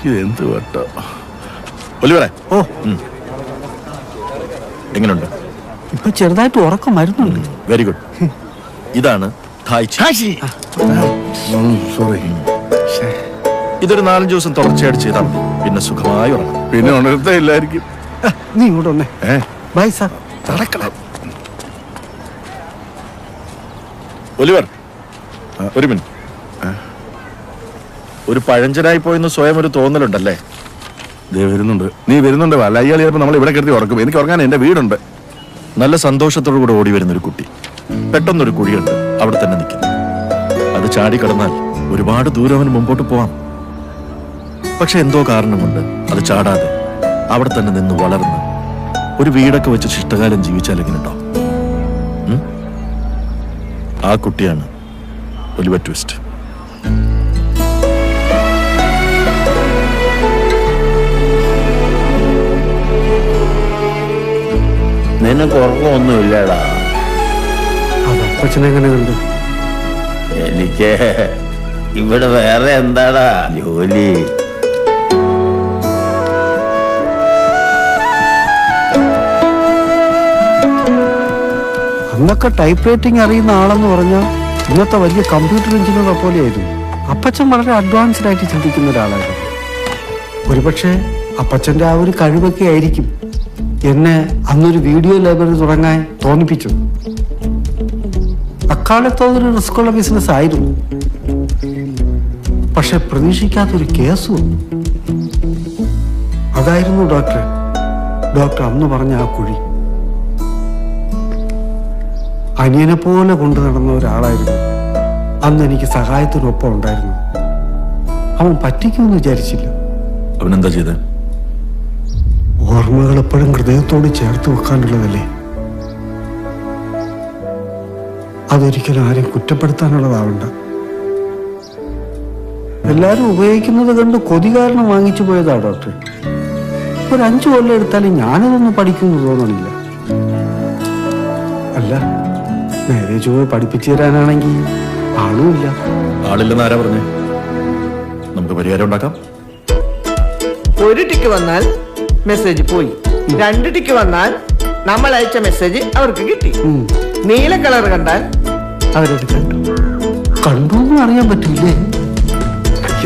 ഇതെന്ത് കേട്ടോ ഒലിവറെ. ഓ എങ്ങനെയുണ്ട്? ഇപ്പൊ ചെറുതായിട്ട് ഉറക്കം വരുന്നുണ്ട്. Very good. ഇതാണ് സോറി. ഇതൊരു 4-5 ദിവസം തുടർച്ചയായിട്ട് ചെയ്താൽ മതി. പിന്നെ സുഖമായി ഉറങ്ങും. പിന്നെ ഉണർത്തയില്ലായിരിക്കും. നീ ഇങ്ങോട്ട് വന്നേ. Bye sir. നടക്കണം. ഒലിവർ ഒരു മിനിറ്റ്. ഒരു പഴഞ്ചനായി പോയെന്ന് സ്വയം ഒരു തോന്നലുണ്ടല്ലേ? വരുന്നുണ്ട്. നീ വരുന്നുണ്ട്. അയ്യാൾ ചിലപ്പോൾ നമ്മൾ ഇവിടെ കരുതി ഉറക്കും. എനിക്ക് ഉറങ്ങാൻ എന്റെ വീടുണ്ട്. നല്ല സന്തോഷത്തോടു കൂടെ ഓടി വരുന്നൊരു കുട്ടി പെട്ടെന്നൊരു കുഴിയുണ്ട്, അവിടെ തന്നെ നിൽക്കുന്നു. അത് ചാടിക്കടന്നാൽ ഒരുപാട് ദൂരം അവന് മുമ്പോട്ട് പോവാം. പക്ഷെ എന്തോ കാരണം കൊണ്ട് അത് ചാടാതെ അവിടെ തന്നെ നിന്ന് വളർന്ന് ഒരു വീടൊക്കെ വെച്ച് ശിഷ്ടകാലം ജീവിച്ചാൽ എങ്ങനെയുണ്ടാവും? ആ കുട്ടിയാണ് ഒലിവർ ട്വിസ്റ്റ്. നിനക്ക് ഉറക്കമൊന്നുമില്ലടാ. അതപ്പച്ചനെങ്ങനെ കണ്ടു? എനിക്ക് ഇവിടെ വേറെ എന്താടാ ജോലി? അന്നൊക്കെ ടൈപ്പ് റൈറ്റിംഗ് അറിയുന്ന ആളെന്ന് പറഞ്ഞാൽ ഇന്നത്തെ വലിയ കമ്പ്യൂട്ടർ എഞ്ചിനീയറെ പോലെയായിരുന്നു. അപ്പച്ചൻ വളരെ അഡ്വാൻസ്ഡ് ആയിട്ട് ചിന്തിക്കുന്ന ഒരാളായിരുന്നു. ഒരുപക്ഷെ അപ്പച്ചന്റെ ആ ഒരു കഴിവൊക്കെ ആയിരിക്കും എന്നെ അന്നൊരു വീഡിയോ ലൈബ്രറി തുടങ്ങാൻ തോന്നിപ്പിച്ചു. അക്കാലത്ത് അതൊരു റിസ്ക്കുള്ള ബിസിനസ് ആയിരുന്നു. പക്ഷെ പ്രതീക്ഷിക്കാത്തൊരു കേസ് വന്നു. അതായിരുന്നു ഡോക്ടർ അന്ന് പറഞ്ഞ ആ കുഴി. അനിയനെ പോലെ കൊണ്ടു നടന്ന ഒരാളായിരുന്നു അന്ന് എനിക്ക് സഹായത്തിനൊപ്പം ഉണ്ടായിരുന്നു. അവൻ പറ്റിക്കുമെന്ന് വിചാരിച്ചില്ല. അവനെന്താ ചെയ്തത്? ഓർമ്മകൾ എപ്പോഴും ഹൃദയത്തോട് ചേർത്ത് വെക്കാനുള്ളതല്ലേ. അതൊരിക്കലും ആരെയും കുറ്റപ്പെടുത്താനുള്ളതാവണ്ട. എല്ലാരും ഉപയോഗിക്കുന്നത് കണ്ട് കൊതി കാരണം വാങ്ങിച്ചു പോയതാ ഡോക്ടർ. ഒരു 5 കൊല്ലം എടുത്താലും ഞാനിതൊന്നും പഠിക്കുന്നു തോന്നണില്ല. അല്ല, നേരെ ചുവ പഠിപ്പിച്ചു തരാനാണെങ്കിൽ ആളുമില്ല. ആളില്ലെന്ന് ആരാ പറഞ്ഞേ? നമുക്ക് പരിഹാരം ഉണ്ടാക്കാം. ഒരു ടിക്ക് വന്നാൽ മെസ്സേജ് പോയി, 2 ടിക്ക് വന്നാൽ നമ്മൾ അയച്ച മെസ്സേജ് അവർക്ക് കിട്ടി. നീല കളർ കണ്ടാൽ അവരത് കണ്ടു എന്ന് അറിയാൻ പറ്റില്ലേ?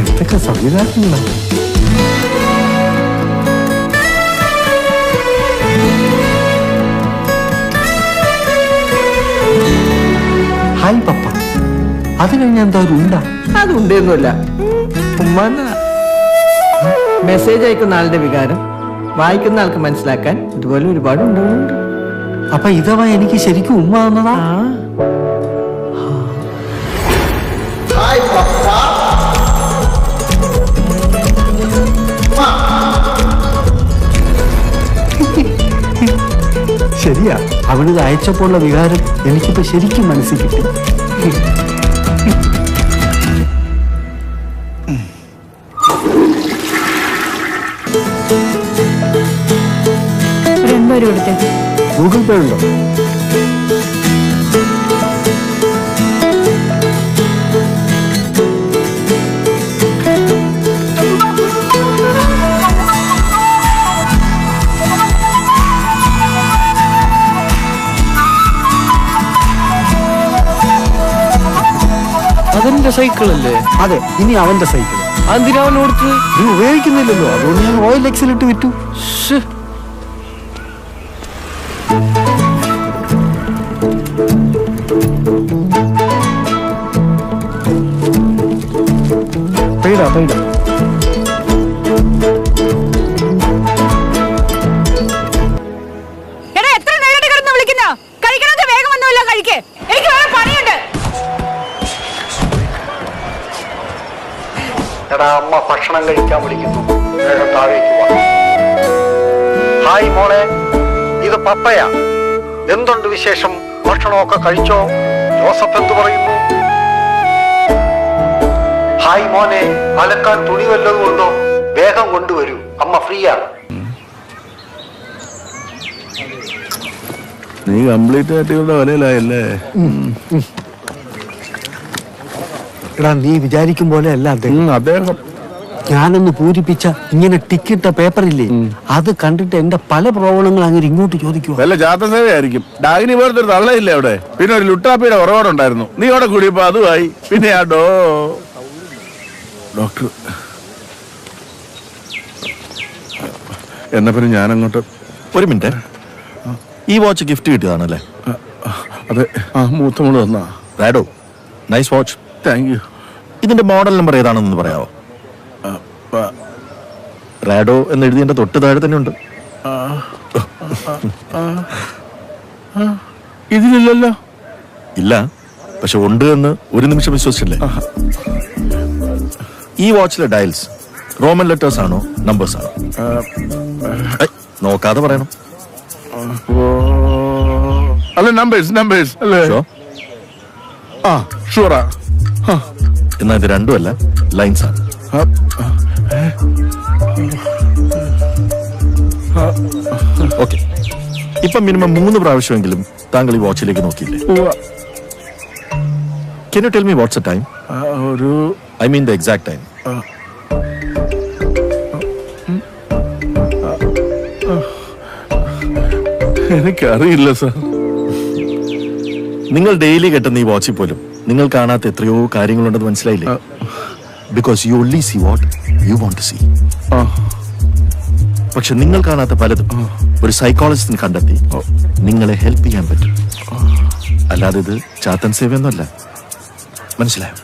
എന്തൊക്കെ സംവിധാനങ്ങളാണ്. ഹായ് പപ്പ. അത് കഴിഞ്ഞ എന്താ ഒരു ഉണ്ടാ? അതുണ്ടെന്നല്ല, മെസ്സേജ് അയക്കുന്ന ആളുടെ വികാരം വായിക്കുന്ന ആൾക്ക് മനസ്സിലാക്കാൻ ഇതുപോലെ ഒരുപാട് ഉണ്ടാവുന്നുണ്ട്. അപ്പൊ ഇതവ എനിക്ക് ശരിക്കും ഉമ്മ തന്നതാ? ശരിയാ, അവനിത് അയച്ചപ്പോഴുള്ള വികാരം എനിക്കിപ്പോ ശരിക്കും മനസ്സിൽ കിട്ടി. ഗൂഗിൾ പേ ഉണ്ടോ? അതെന്റെ സൈക്കിളല്ലേ? അതെ, ഇനി അവന്റെ സൈക്കിൾ. എന്തിനാ അവൻ കൊടുത്ത്? നീ ഉപയോഗിക്കുന്നില്ലല്ലോ, അതുകൊണ്ട് ഞാൻ ഓയിൽ എക്സിലിട്ട് വിറ്റു. പെയ്ടാ എത്ര നേരിട്ട് കിടന്ന് വിളിക്കുന്ന? കഴിക്കണത് വേഗം ഒന്നുമില്ല, കഴിക്കേ. എനിക്ക് വേറെ പണിയുണ്ട്. എടാ, അമ്മ ഭക്ഷണം കഴിക്കാൻ വിളിക്കുന്നു, വേഗം താഴേക്ക് വാ. ഹായ് മോളെ, ഇത് പപ്പയാ. എന്തുണ്ട് വിശേഷം? ഭക്ഷണമൊക്കെ കഴിച്ചോ? ജോസഫ് എന്തു പറയുന്നു? ഹായ് മോനെ, അലക്കാൻ തുണി വല്ലതും ഉണ്ടോ? വേഗം കൊണ്ടുവരൂ, അമ്മ ഫ്രീയാണ്. നീ കംപ്ലീറ്റ് ആയിട്ട് ഇവിടെ വലയിലായല്ലേ? എടാ, നീ വിചാരിക്കും പോലെ അല്ല അദ്ദേഹം. ഞാനൊന്ന് പൂരിപ്പിച്ച ഇങ്ങനെ ടിക്കിട്ട പേപ്പറില്ലേ അത് കണ്ടിട്ട് എന്റെ പല പ്രോബ്ലങ്ങൾ അങ്ങനെ ഇങ്ങോട്ട് ചോദിക്കുക. വല്ല ജാതസേവയായിരിക്കും. ഡാഗിനി പോലത്തെ ഒരു തള്ളയില്ലേ അവിടെ. പിന്നെ ഒരു ലുട്ടാപ്പിയുടെ ഉറവാടുണ്ടായിരുന്നു. നീ അവിടെ കൂടിയപ്പോ അതുമായി. പിന്നെ ആ ഡോക്ടർ എന്നാ പിന്നെ ഞാനങ്ങോട്ട്. ഒരു മിനിറ്റ്, ഈ വാച്ച് ഗിഫ്റ്റ് കിട്ടിയതാണല്ലേ? അതെ, ആ മൂത്ത മോള് വന്നാ. റാഡോ, നൈസ് വാച്ച്. Thank you. ഇതിന്റെ മോഡൽ നമ്പർ ഏതാണെന്ന് പറയാമോ? റാഡോ എന്ന് എഴുതിയതിന്റെ തൊട്ട് താഴെ തന്നെ ഉണ്ട്. ഇതിലില്ലല്ലോ. ഇല്ല, പക്ഷെ ഉണ്ട് എന്ന് ഒരു നിമിഷം വിശ്വസിച്ചില്ലേ? ഈ വാച്ചിലെ ഡയൽസ് റോമൻ ലെറ്റേഴ്സ് ആണോ നമ്പേഴ്സ് ആണോ? നോക്കാതെ പറയണം. അല്ല, നമ്പേഴ്സ് അല്ലേ? Sure? ആ ഷുവറാ. എന്നാ ഇത് രണ്ടുമല്ല, ലൈൻസ് ആണ്. ഓക്കെ, ഇപ്പൊ മിനിമം 3 പ്രാവശ്യമെങ്കിലും താങ്കൾ ഈ വാച്ചിലേക്ക് നോക്കിയില്ലേ? Can you tell me what's the time? ഒരു I mean the exact time. എനിക്കറിയില്ല സാർ. നിങ്ങൾ ഡെയിലി കെട്ടുന്ന ഈ വാച്ചിൽ പോലും നിങ്ങൾ കാണാത്ത എത്രയോ കാര്യങ്ങളുണ്ടെന്ന് മനസ്സിലായില്ലേ? Because you only see what you want to see. പക്ഷെ നിങ്ങൾ കാണാത്ത പലതും ഒരു സൈക്കോളജിസ്റ്റിന് കണ്ടെത്തി നിങ്ങളെ ഹെൽപ്പ് ചെയ്യാൻ പറ്റും. അല്ലാതെ ഇത് ചാത്തൻ സേവയൊന്നുമല്ല. മനസ്സിലായോ?